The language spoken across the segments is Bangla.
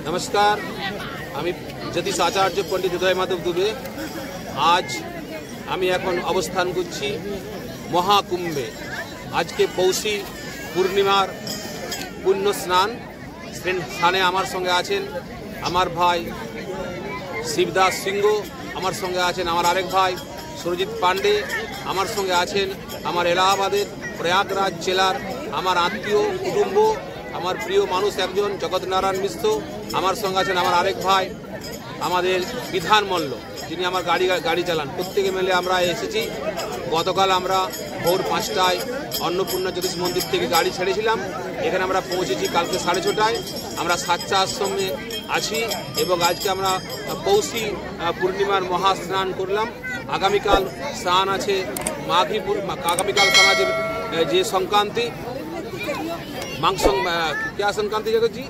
नमस्कार আমি জ্যোতিষ আচার্য পণ্ডিত উদয় মাধব দুবে। আজ আমি এখন অবস্থান করছি মহাকুম্ভে। আজকে পৌষী পূর্ণিমার পুণ্য স্নানে আমার সঙ্গে আছেন আমার ভাই শিবদাস সিংহ, আমার সঙ্গে আছেন আমার আরেক ভাই সুরজিৎ পান্ডে, আমার সঙ্গে আছেন আমার এলাহাবাদের প্রয়াগরাজ জেলার আমার আত্মীয় কুটুম্ব, আমার প্রিয় মানুষ একজন জগৎনারায়ণ মিশ্র, আমার সঙ্গে আছেন আমার আরেক ভাই আমাদের বিধান মল্ল, যিনি আমার গাড়ি চালান। প্রত্যেকে মিলে আমরা এসেছি। গতকাল আমরা ভোর 5টায় অন্নপূর্ণা জ্যোতিষ মন্দির থেকে গাড়ি ছেড়েছিলাম। এখানে আমরা পৌঁছেছি কালকে 6:30টায়। আমরা সাচ্চা আশ্রমে আছি এবং আজকে আমরা পৌষী পূর্ণিমার মহাস্নান করলাম। আগামীকাল স্নান আছে আগামীকাল স্নান আছে যে সংক্রাंति क्या संक्रांति जगत जी?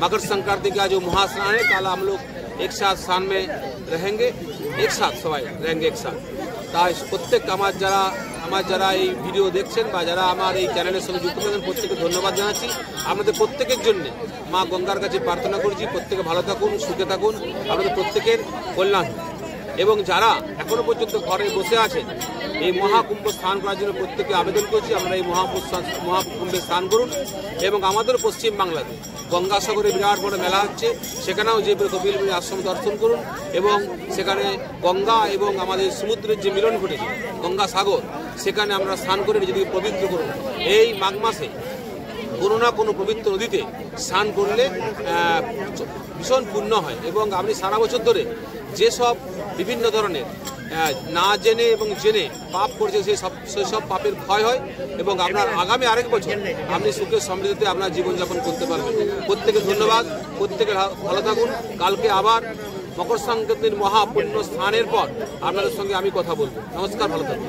मकर संक्रांति का जो महास्नान है, कल हम लोग एक साथ स्नान में रहेंगे, एक साथ सबाई रहेंगे एक साथ। তাই প্রত্যেক আমার যারা এই ভিডিও দেখছেন বা যারা আমার এই চ্যানেলের সঙ্গে যুক্ত হয়েছেন প্রত্যেককে ধন্যবাদ জানাচ্ছি। আপনাদের প্রত্যেকের জন্য মা গঙ্গার কাছে প্রার্থনা করছি প্রত্যেকে ভালো থাকুন, সুখে থাকুন, আপনাদের প্রত্যেকের কল্যাণ। এবং যারা এখনো পর্যন্ত ঘরে বসে আছেন এই মহাকুম্ভ স্নান করার জন্য প্রত্যেকে আবেদন করছি আপনারা এই মহাকুম্ভে স্নান করুন। এবং আমাদের পশ্চিমবাংলাতে গঙ্গাসাগরে বিরাট বড় মেলা হচ্ছে, সেখানেও যে কপিলমুনি আশ্রম দর্শন করুন এবং সেখানে গঙ্গা এবং আমাদের সমুদ্রের যে মিলন ঘটেছে গঙ্গাসাগর, সেখানে আমরা স্নান করে নিজেদেরকে পবিত্র করুন। এই মাঘ মাসে কোনো না কোনো পবিত্র নদীতে স্নান করলে ভীষণ পুণ্য হয় এবং আপনি সারা বছর ধরে যেসব বিভিন্ন ধরনের না জেনে এবং জেনে পাপ করছে সেসব পাপের ক্ষয় হয় এবং আপনার আগামী আরেক বছর আপনি সুখে সমৃদ্ধিতে আপনার জীবনযাপন করতে পারবেন। প্রত্যেকে ধন্যবাদ, প্রত্যেকে ভালো থাকুন। কালকে আবার মকর সংক্রান্তির মহাপুণ্য স্নানের পর আপনাদের সঙ্গে আমি কথা বলবো। নমস্কার, ভালো থাকুন।